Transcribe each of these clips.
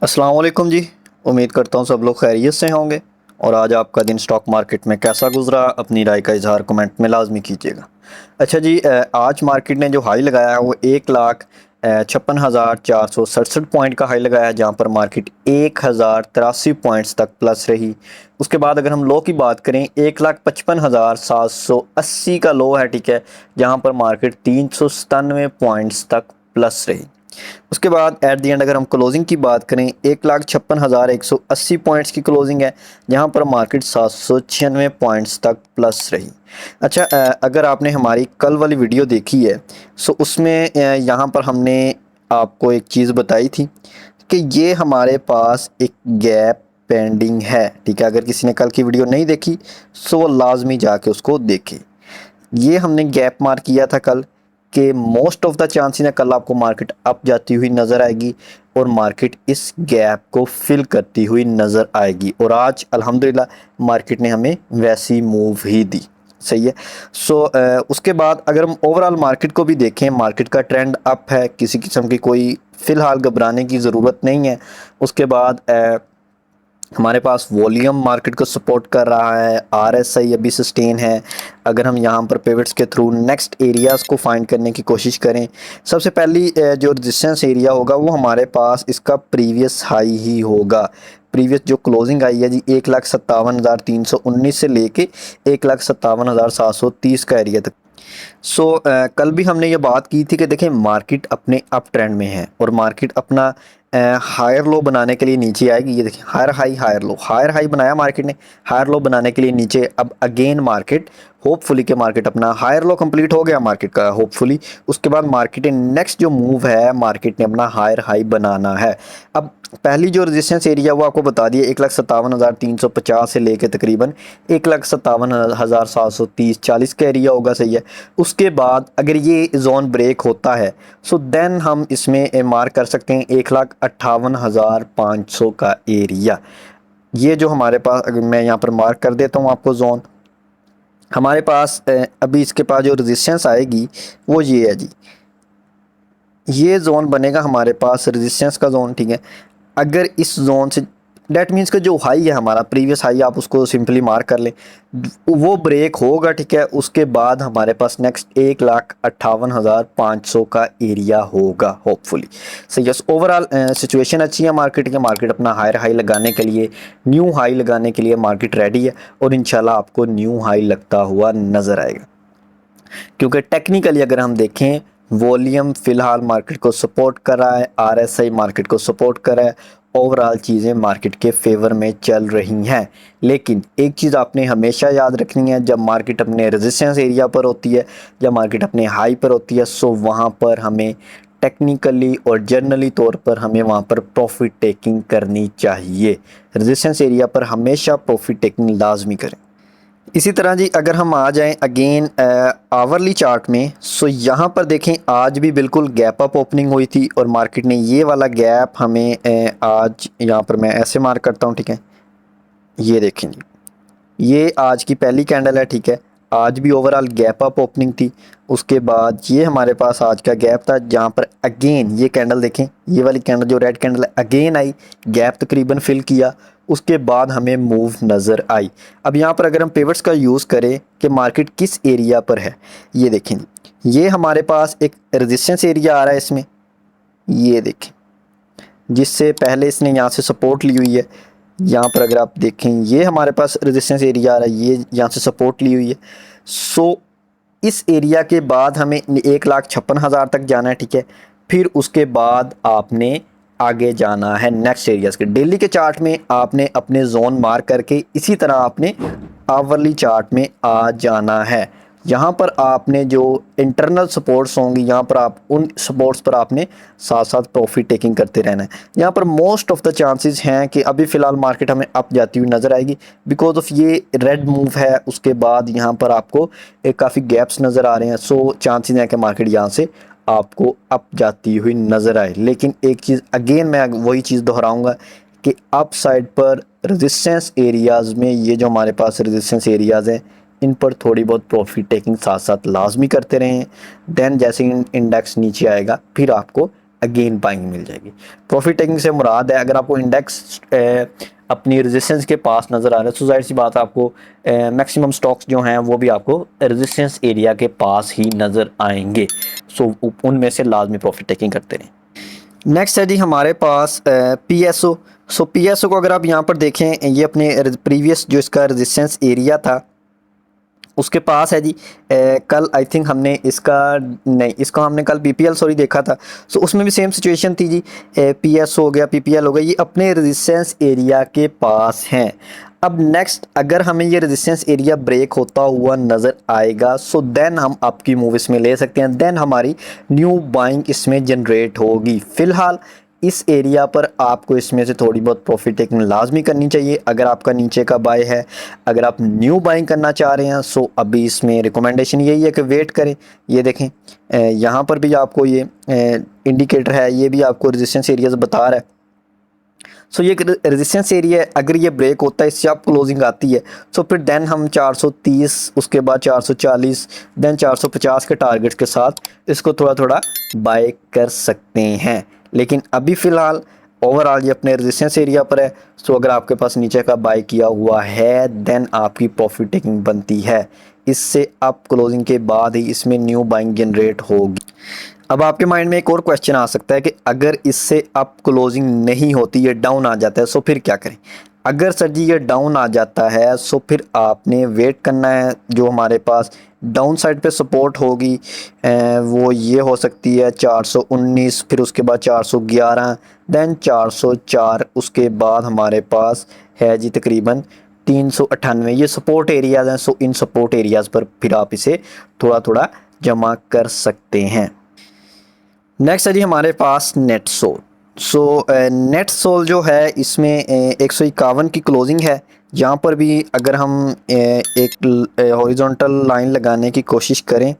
अस्सलाम वालेकुम जी। उम्मीद करता हूँ सब लोग खैरियत से होंगे। और आज आपका दिन स्टॉक मार्केट में कैसा गुजरा, अपनी राय का इजहार कमेंट में लाजमी कीजिएगा। अच्छा जी, आज मार्केट ने जो हाई लगाया है वो 1,56,467 पॉइंट का हाई लगाया है, जहाँ पर मार्केट 1,083 पॉइंट्स तक प्लस रही। उसके बाद अगर हम लो की बात करें, 1,55,780 का लो है, ठीक है, जहाँ पर मार्केट 397 पॉइंट्स तक प्लस रही। उसके बाद एट दी एंड अगर हम क्लोजिंग की बात करें, 1,56,180 पॉइंट्स की क्लोजिंग है, जहां पर मार्केट 796 पॉइंट्स तक प्लस रही। अच्छा, अगर आपने हमारी कल वाली वीडियो देखी है सो उसमें यहाँ पर हमने आपको एक चीज़ बताई थी कि ये हमारे पास एक गैप पेंडिंग है, ठीक है। अगर किसी ने कल की वीडियो नहीं देखी सो वो लाजमी जाके उसको देखे। ये हमने गैप मार किया था कल कि मोस्ट ऑफ द चांसेस है कल आपको मार्केट अप जाती हुई नज़र आएगी और मार्केट इस गैप को फिल करती हुई नज़र आएगी। और आज अल्हम्दुलिल्लाह मार्केट ने हमें वैसी मूव ही दी। सही है। सो उसके बाद अगर हम ओवरऑल मार्केट को भी देखें, मार्केट का ट्रेंड अप है, किसी किस्म की कोई फ़िलहाल घबराने की ज़रूरत नहीं है। उसके बाद हमारे पास वॉल्यूम मार्केट को सपोर्ट कर रहा है, आरएसआई अभी सस्टेन है। अगर हम यहाँ पर पिवट्स के थ्रू नेक्स्ट एरियाज़ को फाइंड करने की कोशिश करें, सबसे पहली जो रेजिस्टेंस एरिया होगा वो हमारे पास इसका प्रीवियस हाई ही होगा। प्रीवियस जो क्लोजिंग आई है जी 1,57,319 से लेके 1,57,730 का एरिया तक। कल भी हमने ये बात की थी कि देखें मार्केट अपने अप ट्रेंड में है और मार्केट अपना हायर लो बनाने के लिए नीचे आएगी। ये देखिए हायर हाई बनाया मार्केट ने, हायर लो बनाने के लिए नीचे। अब अगेन मार्केट होपफुली के मार्केट अपना हायर लो कंप्लीट हो गया मार्केट का होपफुली। उसके बाद मार्केट नेक्स्ट जो मूव है, मार्केट ने अपना हायर हाई बनाना है। अब पहली जो रेजिस्टेंस एरिया वो आपको बता दिया 1,57,350 से लेके तकरीबन 1,57,730 40 का एरिया होगा। सही है। उसके बाद अगर ये जोन ब्रेक होता है सो देन हम इसमें मार्क कर सकते हैं 1,58,500 का एरिया। ये जो हमारे पास, अगर मैं यहाँ पर मार्क कर देता हूँ आपको जोन, हमारे पास अभी इसके पास जो रेजिस्टेंस आएगी वो ये है जी। ये जोन बनेगा हमारे पास रेजिस्टेंस का जोन, ठीक है। अगर इस जोन से डेट मीन्स का जो हाई है हमारा प्रीवियस हाई, आप उसको सिंपली मार्क कर लें, वो ब्रेक होगा, ठीक है। उसके बाद हमारे पास नेक्स्ट 1,58,500 का एरिया होगा होपफुली। सही है। ओवरऑल सिचुएशन अच्छी है मार्केट की। मार्केट अपना हायर हाई लगाने के लिए, न्यू हाई लगाने के लिए मार्केट रेडी है और इंशाल्लाह आपको न्यू हाई लगता हुआ नज़र आएगा। क्योंकि टेक्निकली अगर हम देखें, वॉल्यूम फ़िलहाल मार्केट को सपोर्ट कर रहा है, आरएसआई मार्केट को सपोर्ट कर रहा है, ओवरऑल चीज़ें मार्केट के फेवर में चल रही हैं। लेकिन एक चीज़ आपने हमेशा याद रखनी है, जब मार्केट अपने रेजिस्टेंस एरिया पर होती है, जब मार्केट अपने हाई पर होती है, सो वहाँ पर हमें टेक्निकली और जर्नली तौर पर हमें वहाँ पर प्रॉफिट टेकिंग करनी चाहिए। रेजिस्टेंस एरिया पर हमेशा प्रॉफिट टेकिंग लाजमी करें। इसी तरह जी अगर हम आ जाएं अगेन आवरली चार्ट में, सो यहाँ पर देखें आज भी बिल्कुल गैप अप ओपनिंग हुई थी और मार्केट ने ये वाला गैप हमें आज यहाँ पर मैं ऐसे मार्क करता हूँ, ठीक है। ये देखें जी, ये आज की पहली कैंडल है, ठीक है। आज भी ओवरऑल गैप अप ओपनिंग थी। उसके बाद ये हमारे पास आज का गैप था, जहाँ पर अगेन ये कैंडल देखें, ये वाली कैंडल जो रेड कैंडल है अगेन आई, गैप तकरीबन फिल किया, उसके बाद हमें मूव नज़र आई। अब यहाँ पर अगर हम पिवट्स का यूज़ करें कि मार्केट किस एरिया पर है, ये देखें, ये हमारे पास एक रेजिस्टेंस एरिया आ रहा है इसमें, ये देखें, जिससे पहले इसने यहाँ से सपोर्ट ली हुई है। यहाँ पर अगर आप देखें ये हमारे पास रेजिस्टेंस एरिया आ रहा है, ये यहाँ से सपोर्ट ली हुई है। सो इस एरिया के बाद हमें 1,56,000 तक जाना है, ठीक है। फिर उसके बाद आपने आगे जाना है नेक्स्ट एरियाज़ के। डेली के चार्ट में आपने अपने जोन मार्क करके इसी तरह आपने आवरली चार्ट में आ जाना है। यहाँ पर आपने जो इंटरनल सपोर्ट्स होंगी, यहाँ पर आप उन सपोर्ट्स पर आपने साथ साथ प्रॉफिट टेकिंग करते रहना है। यहाँ पर मोस्ट ऑफ द चांसेस हैं कि अभी फ़िलहाल मार्केट हमें अप जाती हुई नज़र आएगी बिकॉज ऑफ ये रेड मूव है। उसके बाद यहाँ पर आपको एक काफ़ी गैप्स नज़र आ रहे हैं, सो चांसेस हैं कि मार्केट यहाँ से आपको अप जाती हुई नज़र आए। लेकिन एक चीज़ अगेन मैं वही चीज़ दोहराऊँगा कि अप साइड पर रेजिस्टेंस एरियाज़ में, ये जो हमारे पास रेजिस्टेंस एरियाज़ हैं, इन पर थोड़ी बहुत प्रॉफिट टेकिंग साथ साथ लाजमी करते रहें। देन जैसे इंडेक्स नीचे आएगा फिर आपको अगेन बाइंग मिल जाएगी। प्रॉफिट टेकिंग से मुराद है अगर आपको इंडेक्स अपनी रेजिस्टेंस के पास नज़र आ रहा है तो जाहिर सी बात है आपको मैक्सिमम स्टॉक्स जो हैं वो भी आपको रेजिस्टेंस एरिया के पास ही नज़र आएंगे। सो उनमें से लाजमी प्रॉफिट टेकिंग करते रहें। नेक्स्ट है जी हमारे पास PSO। सो PSO को अगर आप यहाँ पर देखें, ये अपने प्रीवियस जो इसका रेजिस्टेंस एरिया था उसके पास है जी। कल आई थिंक हमने इसका नहीं, इसको हमने कल BPL सॉरी देखा था। सो उसमें भी सेम सिचुएशन थी जी। PSO हो गया, PPL हो गया, ये अपने रेजिस्टेंस एरिया के पास हैं। अब नेक्स्ट अगर हमें ये रेजिस्टेंस एरिया ब्रेक होता हुआ नज़र आएगा सो देन हम आपकी मूव इसमें ले सकते हैं, देन हमारी न्यू बाइंग इसमें जनरेट होगी। फ़िलहाल इस एरिया पर आपको इसमें से थोड़ी बहुत प्रॉफिट टेकिंग लाजमी करनी चाहिए अगर आपका नीचे का बाय है। अगर आप न्यू बाइंग करना चाह रहे हैं सो अभी इसमें रिकमेंडेशन यही है कि वेट करें। ये देखें यहाँ पर भी आपको ये इंडिकेटर है, ये भी आपको रेजिस्टेंस एरियाज बता रहा है। सो ये रेजिस्टेंस एरिया है, अगर ये ब्रेक होता है, इससे आप क्लोजिंग आती है सो फिर देन हम 430, उसके बाद 440, देन 450 के टारगेट्स के साथ इसको थोड़ा थोड़ा बाय कर सकते हैं। लेकिन अभी फ़िलहाल ओवरऑल ये अपने रेजिस्टेंस एरिया पर है। सो अगर आपके पास नीचे का बाय किया हुआ है देन आपकी प्रॉफिट टेकिंग बनती है। इससे आप क्लोजिंग के बाद ही इसमें न्यू बाइंग जनरेट होगी। अब आपके माइंड में एक और क्वेश्चन आ सकता है कि अगर इससे अप क्लोजिंग नहीं होती, ये डाउन आ जाता है, सो फिर क्या करें। अगर सर जी ये डाउन आ जाता है सो फिर आपने वेट करना है। जो हमारे पास डाउन साइड पे सपोर्ट होगी वो ये हो सकती है 419, फिर उसके बाद 411, देन 404, उसके बाद हमारे पास है जी तकरीबन 398। ये सपोर्ट एरियाज़ हैं। सो इन सपोर्ट एरियाज़ पर फिर आप इसे थोड़ा थोड़ा जमा कर सकते हैं। नेक्स्ट है जी हमारे पास net soul. So net soul जो है इसमें 151 की क्लोजिंग है। जहाँ पर भी अगर हम एक हॉरिजॉन्टल लाइन लगाने की कोशिश करें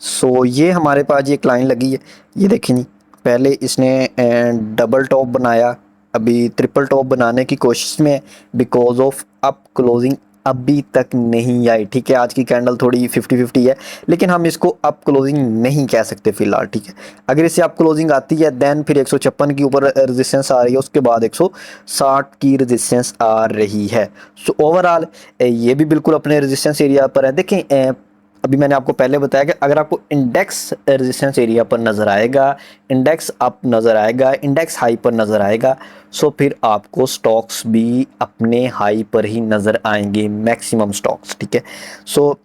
सो ये हमारे पास एक लाइन लगी है। ये देखें जी, पहले इसने डबल टॉप बनाया, अभी ट्रिपल टॉप बनाने की कोशिश में बिकॉज ऑफ अप क्लोजिंग अभी तक नहीं आई। ठीक है, आज की कैंडल थोड़ी 50-50 है लेकिन हम इसको अप क्लोजिंग नहीं कह सकते फ़िलहाल। ठीक है, अगर इससे अप क्लोजिंग आती है देन फिर 156 के ऊपर रेजिस्टेंस आ रही है, उसके बाद 160 की रेजिस्टेंस आ रही है। सो ओवरऑल ये भी बिल्कुल अपने रेजिस्टेंस एरिया पर है। देखें अभी मैंने आपको पहले बताया कि अगर आपको इंडेक्स रेजिस्टेंस एरिया पर नज़र आएगा, इंडेक्स अप नज़र आएगा, इंडेक्स हाई पर नज़र आएगा सो फिर आपको स्टॉक्स भी अपने हाई पर ही नज़र आएंगे, मैक्सिमम स्टॉक्स। ठीक है, सो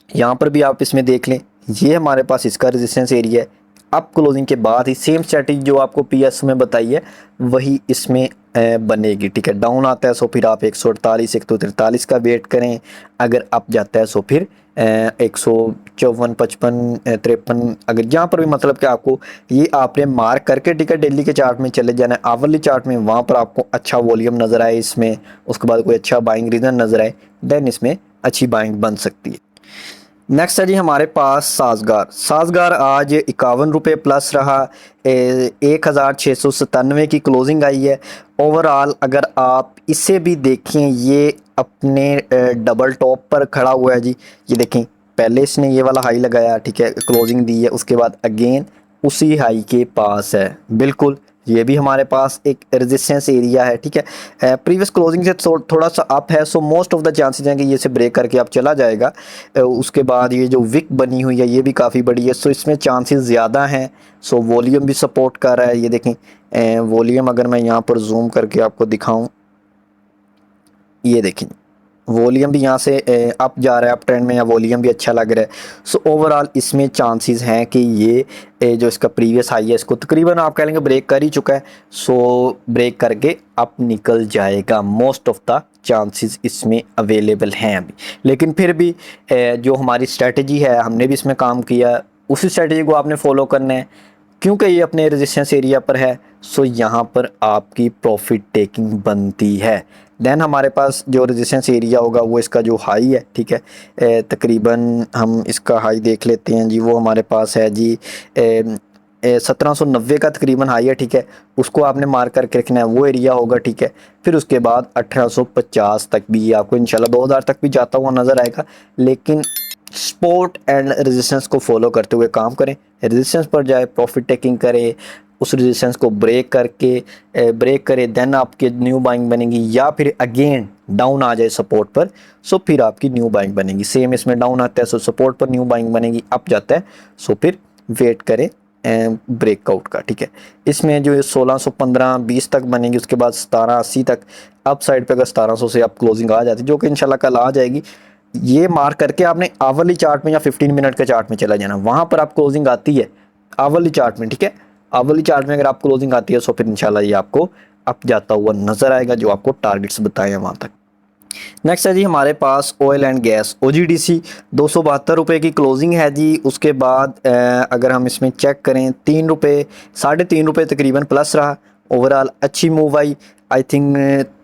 यहाँ पर भी आप इसमें देख लें, ये हमारे पास इसका रेजिस्टेंस एरिया है। अप क्लोजिंग के बाद ही सेम स्ट्रेटजी जो आपको PS में बताई है वही इसमें बनेगी। ठीक है, डाउन आता है सो फिर आप 148, 143 का वेट करें। अगर अप जाता है सो फिर 154, 55, 53, अगर जहाँ पर भी मतलब कि आपको ये आपने मार्क करके ठीक है डेली के चार्ट में चले जाना है, आवरली चार्ट में, वहाँ पर आपको अच्छा वॉल्यूम नज़र आए इसमें, उसके बाद कोई अच्छा बाइंग रीज़न नज़र आए देन इसमें अच्छी बाइंग बन सकती है। नेक्स्ट है जी हमारे पास साजगार। साजगार आज 51 रुपये प्लस रहा, 1697 की क्लोजिंग आई है। ओवरऑल अगर आप इसे भी देखें ये अपने डबल टॉप पर खड़ा हुआ है जी। ये देखें पहले इसने ये वाला हाई लगाया, ठीक है, क्लोजिंग दी है, उसके बाद अगेन उसी हाई के पास है। बिल्कुल ये भी हमारे पास एक रेजिस्टेंस एरिया है। ठीक है, प्रीवियस क्लोजिंग से थोड़ा सा अप है so most of the chances हैं कि ये से ब्रेक करके आप चला जाएगा। उसके बाद ये जो विक बनी हुई है ये भी काफ़ी बड़ी है सो इसमें चांसेस ज़्यादा हैं। सो वॉल्यूम भी सपोर्ट कर रहा है। ये देखें वॉल्यूम अगर मैं यहाँ पर जूम करके आपको दिखाऊँ, ये देखें वॉल्यूम भी यहाँ से अप जा रहा है, अप ट्रेंड में, या वॉल्यूम भी अच्छा लग रहा है। सो ओवरऑल इसमें चांसेस हैं कि ये जो इसका प्रीवियस हाई है इसको तकरीबन आप कह लेंगे ब्रेक कर ही चुका है। सो ब्रेक करके अप निकल जाएगा, मोस्ट ऑफ द चांसेस इसमें अवेलेबल हैं अभी। लेकिन फिर भी जो हमारी स्ट्रेटजी है हमने भी इसमें काम किया, उसी स्ट्रेटजी को आपने फॉलो करना है क्योंकि ये अपने रेजिस्टेंस एरिया पर है। सो यहाँ पर आपकी प्रॉफिट टेकिंग बनती है। देन हमारे पास जो रेजिस्टेंस एरिया होगा वो इसका जो हाई है, ठीक है, तकरीबन हम इसका हाई देख लेते हैं जी। वो हमारे पास है जी 1790 का तकरीबन हाई है। ठीक है, उसको आपने मार्क करके रखना है, वो एरिया होगा। ठीक है, फिर उसके बाद 1850 तक भी आपको इंशाल्लाह 2000 तक भी जाता हुआ नज़र आएगा। लेकिन सपोर्ट एंड रेजिस्टेंस को फॉलो करते हुए काम करें, रेजिस्टेंस पर जाए, प्रॉफिट टेकिंग करें, उस रेजिस्टेंस को ब्रेक करे देन आपकी न्यू बाइंग बनेगी, या फिर अगेन डाउन आ जाए सपोर्ट पर, सो फिर आपकी न्यू बाइंग बनेगी। सेम इसमें डाउन आता है सो सपोर्ट पर न्यू बाइंग बनेगी, अप जाता है सो फिर वेट करें ब्रेकआउट का, ठीक है। इसमें जो 1615-20 तक बनेगी, उसके बाद 1780 तक अप साइड पे अगर 1700 से आप क्लोजिंग आ जाती है, जो कि इंशाल्लाह कल आ जाएगी। ये मार्क करके आपने आवरली चार्ट में या 15 मिनट के चार्ट में चला जाना, वहां पर आप क्लोजिंग आती है आवरली चार्ट में, ठीक है। आवरली चार्ट में अगर आप क्लोजिंग आती है तो फिर इंशाल्लाह ये आपको अप जाता हुआ नजर आएगा, जो आपको टारगेट्स बताए हैं वहां तक। नेक्स्ट है जी हमारे पास ऑयल एंड गैस OGDC 272 की क्लोजिंग है जी। उसके बाद अगर हम इसमें चेक करें 3 रुपये, 3.5 रुपये तकरीबन प्लस रहा, ओवरऑल अच्छी मूव आई थिंक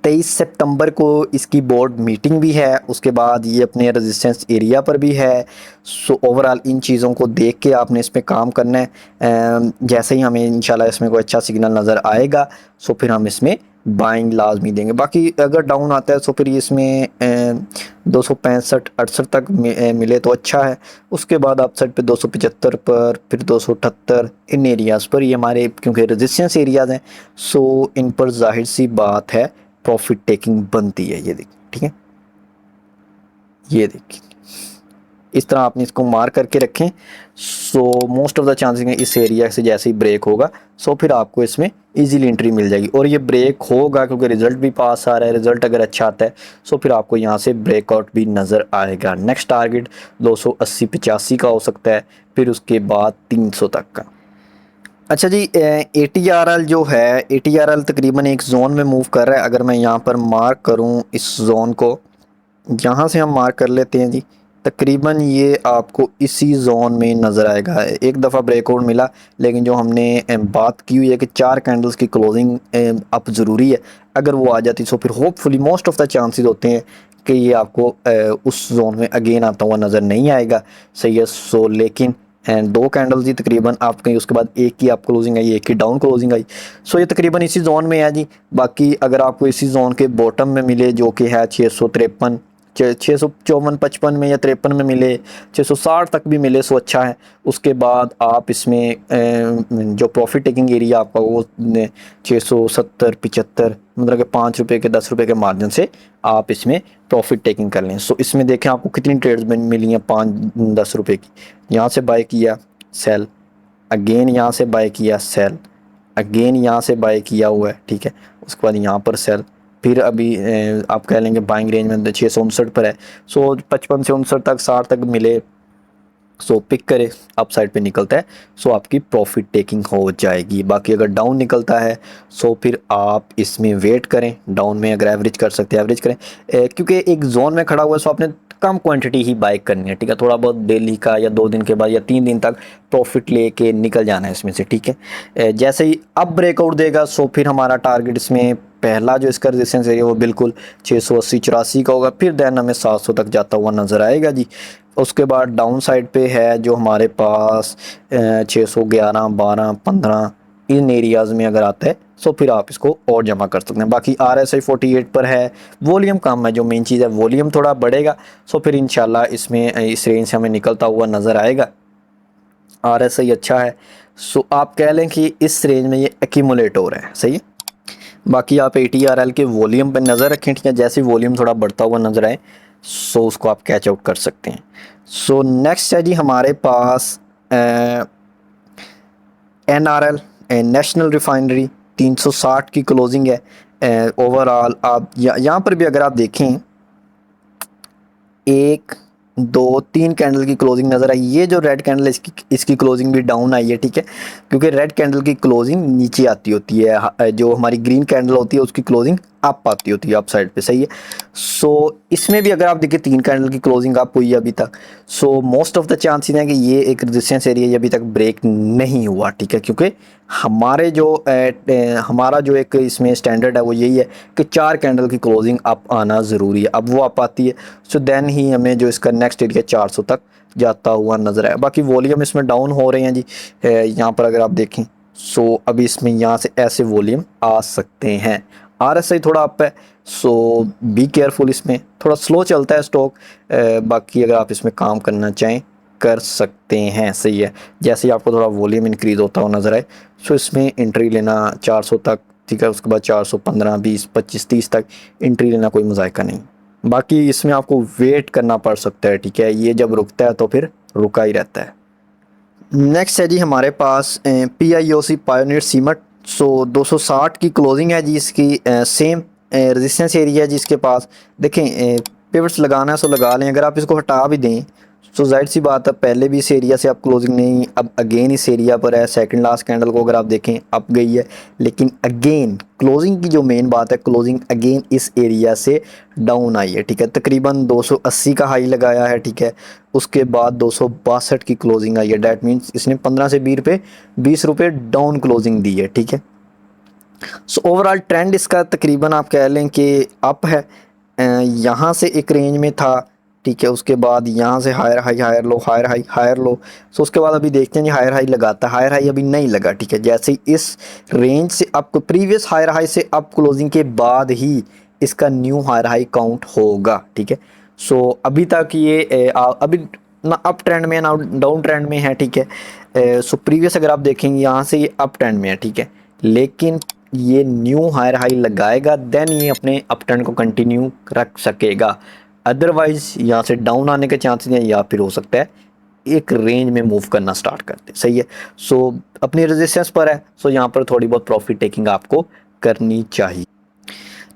23 सितंबर को इसकी बोर्ड मीटिंग भी है, उसके बाद ये अपने रेजिस्टेंस एरिया पर भी है। सो ओवरऑल इन चीज़ों को देख के आपने इस पर काम करना है। जैसे ही हमें इंशाल्लाह इसमें कोई अच्छा सिग्नल नज़र आएगा सो फिर हम इसमें बाइंग लाजमी देंगे। बाकी अगर डाउन आता है तो फिर इसमें 265-68 तक मिले तो अच्छा है। उसके बाद आप साइड पे 275 पर, फिर 278 इन एरियाज़ पर, ये हमारे क्योंकि रेजिस्टेंस एरियाज़ हैं सो इन पर जाहिर सी बात है प्रॉफिट टेकिंग बनती है। ये देखिए, ठीक है, ये देखिए इस तरह आपने इसको मार्क करके रखें। So most of the chances हैं इस एरिया से जैसे ही ब्रेक होगा सो फिर आपको इसमें इजीली एंट्री मिल जाएगी, और ये ब्रेक होगा क्योंकि रिजल्ट भी पास आ रहा है। रिजल्ट अगर अच्छा आता है सो फिर आपको यहाँ से ब्रेकआउट भी नज़र आएगा। नेक्स्ट टारगेट 280-85 का हो सकता है, फिर उसके बाद 300 तक का। अच्छा जी, ATRL जो है, ATRL तकरीबन एक जोन में मूव कर रहा है। अगर मैं यहाँ पर मार्क करूँ इस जोन को, यहाँ से हम मार्क कर लेते हैं जी, तकरीबन ये आपको इसी जोन में नज़र आएगा। एक दफ़ा ब्रेकआउट मिला, लेकिन जो हमने बात की हुई है कि 4 कैंडल्स की क्लोजिंग अप ज़रूरी है, अगर वो आ जाती तो फिर hopefully most of the chances होते हैं कि ये आपको उस जोन में अगेन आता हुआ नज़र नहीं आएगा। सही है। सो लेकिन 2 कैंडल्स ही तकरीबन आप कहीं, उसके बाद एक की आप क्लोजिंग आई, एक की डाउन क्लोजिंग आई। सो ये तकरीबन इसी जोन में है जी। बाकी अगर आपको इसी जोन के बॉटम में मिले जो कि है 653, 654-55 में या 53 में मिले, 660 तक भी मिले सो अच्छा है। उसके बाद आप इसमें जो प्रॉफिट टेकिंग एरिया आपका वो 670-75, मतलब कि 5 रुपये के 10 रुपये के मार्जिन से आप इसमें प्रॉफिट टेकिंग कर लें। सो इसमें देखें आपको कितनी ट्रेड्स मिली हैं 5-10 रुपये की। यहाँ से बाय किया सेल, अगेन यहाँ से बाय किया सेल, अगेन यहाँ से बाय किया हुआ है, ठीक है। उसके बाद यहाँ पर सेल, फिर अभी आप कह लेंगे बाइंग रेंज में 659 पर है। सो 55 से 59 तक 60 तक मिले सो पिक करे, अप साइड पे निकलता है सो आपकी प्रॉफिट टेकिंग हो जाएगी। बाकी अगर डाउन निकलता है सो फिर आप इसमें वेट करें। डाउन में अगर एवरेज कर सकते हैं एवरेज करें, क्योंकि एक जोन में खड़ा हुआ है सो आपने कम क्वांटिटी ही बाय करनी है, ठीक है। थोड़ा बहुत डेली का या 2 दिन के बाद या 3 दिन तक प्रॉफिट लेके निकल जाना है इसमें से, ठीक है। जैसे ही अब ब्रेकआउट देगा सो फिर हमारा टारगेट इसमें पहला जो इसका रेजिस्टेंस एरिया वो बिल्कुल 680-84 का होगा, फिर देन हमें 700 तक जाता हुआ नज़र आएगा जी। उसके बाद डाउन साइड पे है जो हमारे पास 611, 12, 15 इन एरियाज़ में अगर आता है सो फिर आप इसको और जमा कर सकते हैं। बाकी RSI 48 पर है, वॉल्यूम कम है, जो मेन चीज़ है वॉल्यूम थोड़ा बढ़ेगा सो फिर इंशाल्लाह इसमें इस रेंज से हमें निकलता हुआ नज़र आएगा। RSI अच्छा है सो आप कह लें कि इस रेंज में ये एक्यूमुलेट हो रहा है, सही है। बाकी आप ATRL के वॉल्यूम पर नज़र रखें, ठीक है। जैसे वॉल्यूम थोड़ा बढ़ता हुआ नज़र आए सो उसको आप कैच आउट कर सकते हैं। सो नेक्स्ट है जी हमारे पास NRL, नेशनल रिफाइनरी 360 की क्लोजिंग है। ओवरऑल आप यहाँ पर भी अगर आप देखें 1, 2, 3 कैंडल की क्लोजिंग नज़र आई। ये जो रेड कैंडल है इसकी क्लोजिंग भी डाउन आई है, ठीक है, क्योंकि रेड कैंडल की क्लोजिंग नीचे आती होती है, जो हमारी ग्रीन कैंडल होती है उसकी क्लोजिंग अप आती होती है, अप साइड पे, सही है। सो इसमें भी अगर आप देखिए 3 कैंडल की क्लोजिंग अप हुई है अभी तक, so most of the chances हैं कि ये एक रेजिस्टेंस एरिया अभी तक ब्रेक नहीं हुआ, ठीक है, क्योंकि हमारा जो एक इसमें स्टैंडर्ड है वो यही है कि 4 कैंडल की क्लोजिंग अप आना ज़रूरी है। अब वो अप आती है सो देन ही हमें जो इसका नेक्स्ट एरिया 400 तक जाता हुआ नज़र आया। बाकी वॉल्यूम इसमें डाउन हो रहे हैं जी। यहाँ पर अगर आप देखें सो अभी इसमें यहाँ से ऐसे वॉल्यूम आ सकते हैं। RSI थोड़ा अप है सो बी केयरफुल, इसमें थोड़ा स्लो चलता है स्टॉक। बाकी अगर आप इसमें काम करना चाहें कर सकते हैं। सही है, जैसे ही आपको थोड़ा वॉल्यूम इंक्रीज़ होता हुआ नज़र आए सो इसमें एंट्री लेना 400 तक, ठीक है, उसके बाद 415, 20, 25, 30 तक एंट्री लेना कोई मज़ायका नहीं। बाकी इसमें आपको वेट करना पड़ सकता है, ठीक है, ये जब रुकता है तो फिर रुका ही रहता है। नेक्स्ट है जी हमारे पास PIOC पायोनियर सीमेंट। सो 260 की क्लोजिंग है जी इसकी। सेम रेजिस्टेंस एरिया है जी इसके पास। देखें पिवट्स लगाना है सो लगा लें, अगर आप इसको हटा भी दें तो जाहिर सी बात है पहले भी इस एरिया से आप क्लोजिंग नहीं, अब अगेन इस एरिया पर है। सेकंड लास्ट कैंडल को अगर आप देखें अप गई है, लेकिन अगेन क्लोजिंग की जो मेन बात है, क्लोजिंग अगेन इस एरिया से डाउन आई है, ठीक है, तकरीबन 280 का हाई लगाया है, ठीक है, उसके बाद 262 की क्लोजिंग आई है। डैट मीन्स इसने 15 से 20 रुपये डाउन क्लोजिंग दी है, ठीक है। सो ओवरऑल ट्रेंड इसका तकरीबन आप कह लें कि अप है। यहाँ से एक रेंज में था, ठीक है, उसके बाद यहाँ से higher high higher low, higher high higher low. So उसके बाद अभी देखते हैं जी हायर हाई लगाता है, हायर हाई अभी नहीं लगा, ठीक है। जैसे ही इस रेंज से अप, प्रीवियस हायर हाई से अप क्लोजिंग के बाद ही इसका न्यू हायर हाई काउंट होगा, ठीक है। सो अभी तक ये अभी ना अप ट्रेंड में ना डाउन ट्रेंड में है, ठीक है। सो प्रीवियस अगर आप देखेंगे यहाँ से ये अप ट्रेंड में है, ठीक है, लेकिन ये न्यू हायर हाई लगाएगा देन ये अपने अप ट्रेंड को कंटिन्यू रख सकेगा। अदरवाइज यहाँ से डाउन आने के चांसेस हैं, या फिर हो सकता है एक रेंज में मूव करना स्टार्ट करते। सही है, सो अपनी रेजिस्टेंस पर है, सो यहाँ पर थोड़ी बहुत प्रॉफिट टेकिंग आपको करनी चाहिए।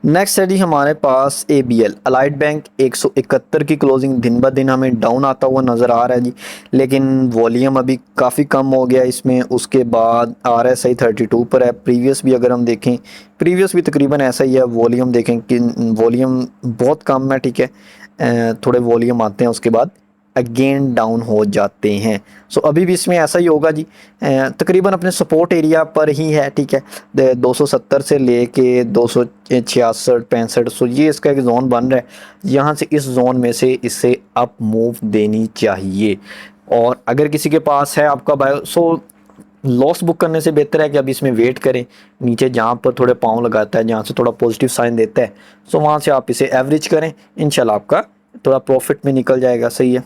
नेक्स्ट है जी हमारे पास ABL अलाइड बैंक। 171 की क्लोजिंग, दिन ब दिन हमें डाउन आता हुआ नज़र आ रहा है जी, लेकिन वॉल्यूम अभी काफ़ी कम हो गया इसमें। उसके बाद RSI 32 पर है। प्रीवियस भी अगर हम देखें, प्रीवियस भी तकरीबन ऐसा ही है। वॉल्यूम देखें कि वॉल्यूम बहुत कम है, ठीक है, थोड़े वॉल्यूम आते हैं उसके बाद अगेन डाउन हो जाते हैं। सो अभी भी इसमें ऐसा ही होगा जी, तकरीबन अपने सपोर्ट एरिया पर ही है, ठीक है, 270 से लेके 266 65। सो ये इसका एक जोन बन रहा है, यहाँ से इस जोन में से इसे अप मूव देनी चाहिए। और अगर किसी के पास है आपका बायो, सो लॉस बुक करने से बेहतर है कि अभी इसमें वेट करें, नीचे जहाँ पर थोड़े पाँव लगाता है, जहाँ से थोड़ा पॉजिटिव साइन देता है, सो वहाँ से आप इसे एवरेज करें, इंशाल्लाह आपका थोड़ा प्रॉफिट में निकल जाएगा। सही है,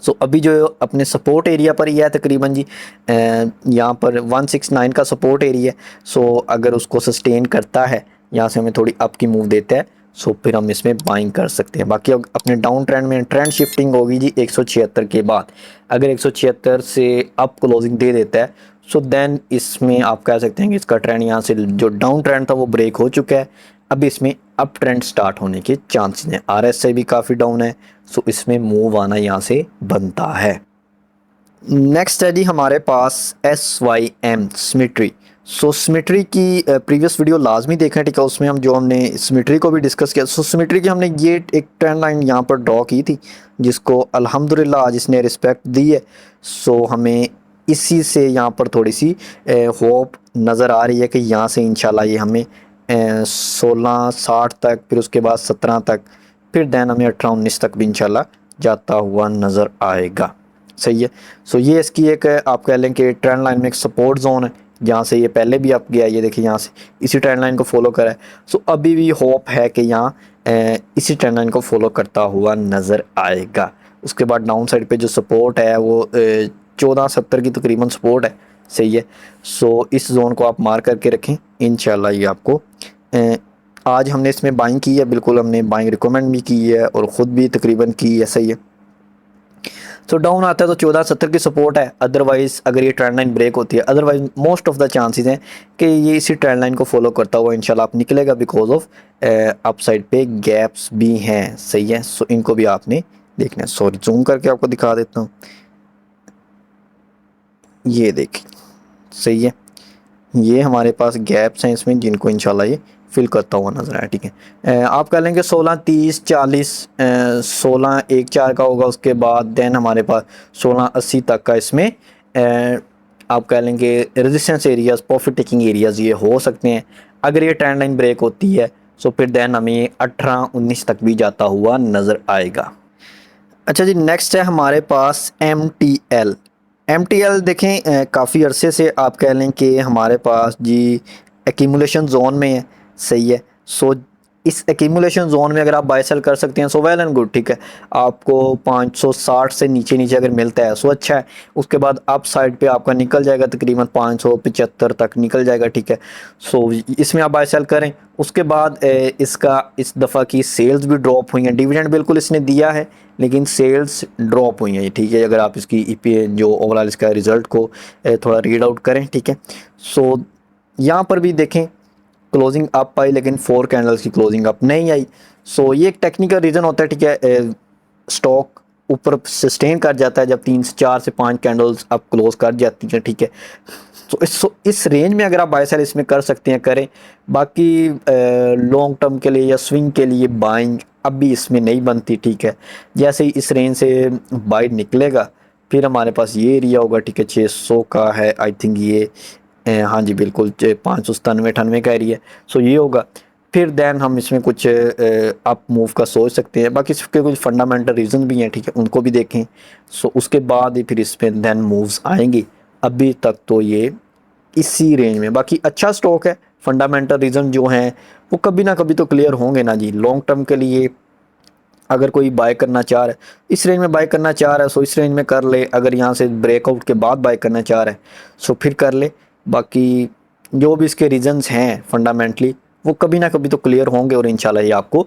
सो अभी जो अपने सपोर्ट एरिया पर ही है तकरीबन जी, यहाँ पर 169 का सपोर्ट एरिया है। सो अगर उसको सस्टेन करता है, यहाँ से हमें थोड़ी अप की मूव देता है, सो फिर हम इसमें बाइंग कर सकते हैं। बाकी अपने डाउन ट्रेंड में ट्रेंड शिफ्टिंग होगी जी 176 के बाद। अगर 176 से अप क्लोजिंग दे देता है, सो देन इसमें आप कह सकते हैं कि इसका ट्रेंड यहाँ से जो डाउन ट्रेंड था वो ब्रेक हो चुका है। अब इसमें अप ट्रेंड स्टार्ट होने के चांसेस हैं। RSI भी काफ़ी डाउन है, सो इसमें मूव आना यहाँ से बनता है। नेक्स्ट है जी हमारे पास SYM सिमेट्री। सो सिमेट्री की प्रीवियस वीडियो लाजमी देखें, ठीक है, उसमें हमने सिमेट्री को भी डिस्कस किया। सो सिमेट्री की हमने ये एक ट्रेंड लाइन यहाँ पर ड्रॉ की थी, जिसको अल्हम्दुलिल्लाह आज इसने रिस्पेक्ट दी है। सो हमें इसी से यहाँ पर थोड़ी सी होप नज़र आ रही है कि यहाँ से इंशाल्लाह ये हमें 1660 तक, फिर उसके बाद 17 तक, फिर दैन हमें 18-19 तक भी इंशाल्लाह जाता हुआ नज़र आएगा। सही है, सो ये इसकी एक आप कह लें कि ट्रेंड लाइन में एक सपोर्ट जोन है, जहाँ से ये पहले भी अप गया, ये देखिए यहाँ से इसी ट्रेंड लाइन को फॉलो करा है। सो अभी भी होप है कि यहाँ इसी ट्रेंड लाइन को फॉलो करता हुआ नज़र आएगा। उसके बाद डाउन साइड पे जो सपोर्ट है वो 1470 की तकरीबन सपोर्ट है। सही है, सो इस जोन को आप मार करके रखें, इंशाल्लाह ये आपको आज हमने इसमें बाइंग की है, बिल्कुल हमने बाइंग रिकमेंड भी की है और ख़ुद भी तकरीबन की है। सही है, सो डाउन आता है तो 1470 की सपोर्ट है। अदरवाइज़ अगर ये ट्रेंड लाइन ब्रेक होती है, otherwise most of the chances हैं कि ये इसी ट्रेंड लाइन को फॉलो करता हुआ इंशाल्लाह आप निकलेगा, बिकॉज ऑफ अपसाइड पे गैप्स भी हैं। सही है, सो इनको भी आपने देखना है। सॉरी, जूम करके आपको दिखा देता हूँ, ये देखिए। सही है, ये हमारे पास गैप्स हैं इसमें, जिनको इंशाल्लाह ये फिल करता हुआ नजर आया। ठीक है, आप कह लेंगे 16 30 40 16 1 4 का होगा, उसके बाद देन हमारे पास 16 80 तक का इसमें आप कह लेंगे resistance areas, profit taking areas ये हो सकते हैं। अगर ये ट्रेंड लाइन ब्रेक होती है सो फिर देन हमें 18 19 तक भी जाता हुआ नज़र आएगा। अच्छा जी, नेक्स्ट है हमारे पास MTL देखें, काफ़ी अरसे से आप कह लें कि हमारे पास जी एक्यूमुलेशन जोन में है। सही है, सो इस एक्यूमुलेशन जोन में अगर आप बाय सेल कर सकते हैं सो वेल एंड गुड, ठीक है। आपको 560 से नीचे नीचे अगर मिलता है सो अच्छा है। उसके बाद अप साइड पे आपका निकल जाएगा तकरीबन 575 तक निकल जाएगा, ठीक है। सो इसमें आप बाय सेल करें। उसके बाद इसका इस दफ़ा की सेल्स भी ड्रॉप हुई हैं। डिविडेंड बिल्कुल इसने दिया है लेकिन सेल्स ड्रॉप हुई हैं, ठीक है। अगर आप इसकी ईपीए जो ओवरऑल इसका रिजल्ट को थोड़ा रीड आउट करें, ठीक है। सो यहाँ पर भी देखें क्लोजिंग अप आई लेकिन 4 कैंडल्स की क्लोजिंग अप नहीं आई। सो ये एक टेक्निकल रीज़न होता है, ठीक है। स्टॉक ऊपर सस्टेन कर जाता है जब 3 से 4 से 5 कैंडल्स अप क्लोज कर जाती हैं, ठीक है। तो इस रेंज में अगर आप बाय सेल इसमें कर सकते हैं करें। बाकी लॉन्ग टर्म के लिए या स्विंग के लिए बाइंग अभी इसमें नहीं बनती, ठीक है। जैसे ही इस रेंज से बाय निकलेगा फिर हमारे पास ये एरिया होगा, ठीक है। 600 का है आई थिंक ये, हाँ जी बिल्कुल 597-98 का एरिया। सो ये होगा, फिर देन हम इसमें कुछ अप मूव का सोच सकते हैं। बाकी इसके कुछ फंडामेंटल रीज़न भी हैं, ठीक है, उनको भी देखें। सो उसके बाद ही फिर इस पर देन मूव्स आएंगी। अभी तक तो ये इसी रेंज में, बाकी अच्छा स्टॉक है। फंडामेंटल रीज़न जो हैं वो कभी ना कभी तो क्लियर होंगे ना जी। लॉन्ग टर्म के लिए अगर कोई बाय करना चाह रहा है, इस रेंज में बाय करना चाह रहा है सो इस रेंज में कर ले। अगर यहाँ से ब्रेकआउट के बाद बाय करना चाह रहा है सो फिर कर ले। बाकी जो भी इसके रीजंस हैं फंडामेंटली वो कभी ना कभी तो क्लियर होंगे और इंशाल्लाह ये आपको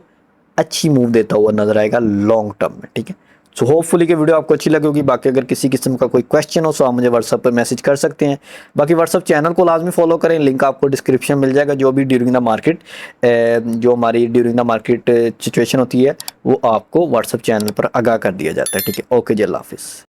अच्छी मूव देता हुआ नजर आएगा लॉन्ग टर्म में, ठीक है। सो होपफुली कि वीडियो आपको अच्छी लगी होगी। बाकी अगर किसी किस्म का कोई क्वेश्चन हो तो आप मुझे व्हाट्सअप पर मैसेज कर सकते हैं। बाकी व्हाट्सअप चैनल को लाजमी फॉलो करें, लिंक आपको डिस्क्रिप्शन मिल जाएगा। जो भी ड्यूरिंग द मार्केट जो हमारी ड्यूरिंग द मार्केट सिचुएशन होती है वो आपको व्हाट्सअप चैनल पर आगाह कर दिया जाता है, ठीक है। ओके जी, अल्लाह हाफिज़।